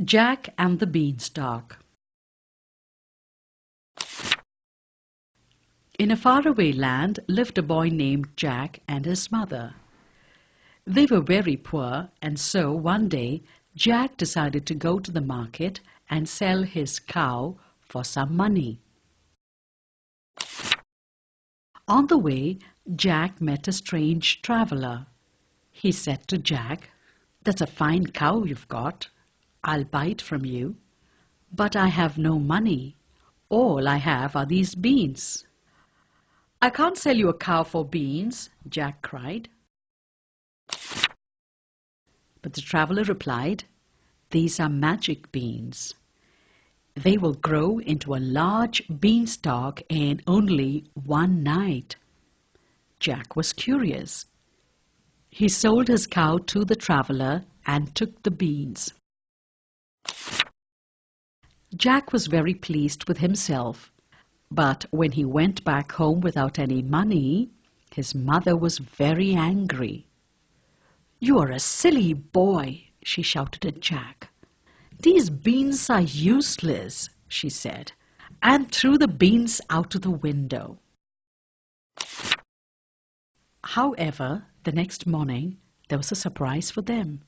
Jack and the Beanstalk. In a faraway land lived a boy named Jack and his mother. They were very poor, and so one day Jack decided to go to the market and sell his cow for some money. On the way, Jack met a strange traveler. He said to Jack, "That's a fine cow you've got. I'll buy it from you. But I have no money. All I have are these beans." "I can't sell you a cow for beans," Jack cried. But the traveler replied, "These are magic beans. They will grow into a large beanstalk in only one night." Jack was curious. He sold his cow to the traveler and took the beans. Jack was very pleased with himself, but when he went back home without any money, his mother was very angry. "You are a silly boy," she shouted at Jack. "These beans are useless," she said, and threw the beans out of the window. However, the next morning there was a surprise for them.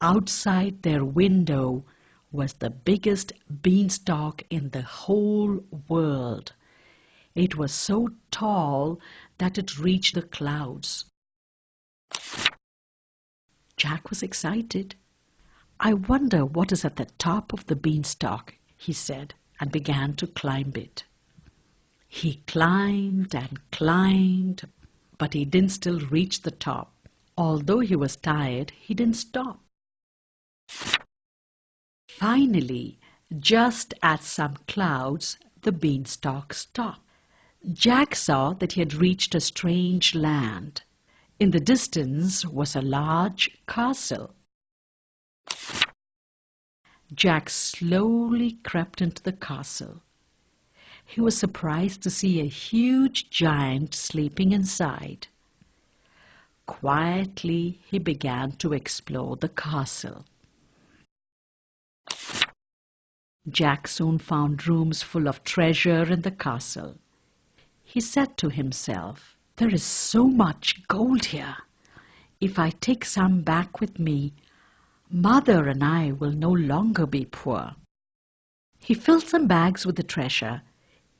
Outside their window was the biggest beanstalk in the whole world. It was so tall that it reached the clouds. Jack was excited. "I wonder what is at the top of the beanstalk," he said, and began to climb it. He climbed and climbed, but he didn't still reach the top. Although he was tired, he didn't stop. Finally, just at some clouds, the beanstalk stopped. Jack saw that he had reached a strange land. In the distance was a large castle. Jack slowly crept into the castle. He was surprised to see a huge giant sleeping inside. Quietly, he began to explore the castle. Jack soon found rooms full of treasure in the castle. He said to himself, "There is so much gold here. If I take some back with me, Mother and I will no longer be poor." He filled some bags with the treasure.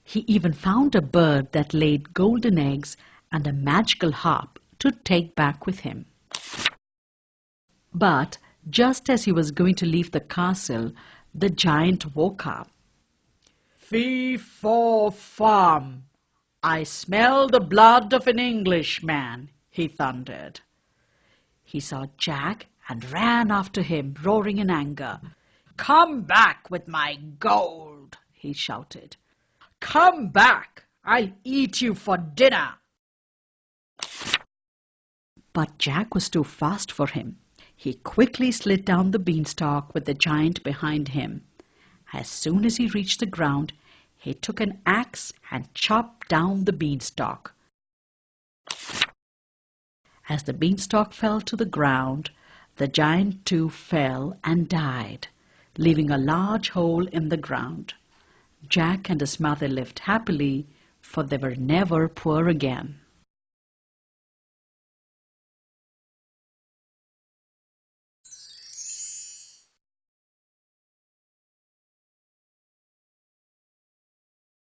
He even found a bird that laid golden eggs and a magical harp to take back with him. But just as he was going to leave the castle, the giant woke up. "Fee, faw, fum! I smell the blood of an Englishman," he thundered. He saw Jack and ran after him, roaring in anger. "Come back with my gold," he shouted. "Come back! I'll eat you for dinner." But Jack was too fast for him. He quickly slid down the beanstalk with the giant behind him. As soon as he reached the ground, he took an axe and chopped down the beanstalk. As the beanstalk fell to the ground, the giant too fell and died, leaving a large hole in the ground. Jack and his mother lived happily, for they were never poor again.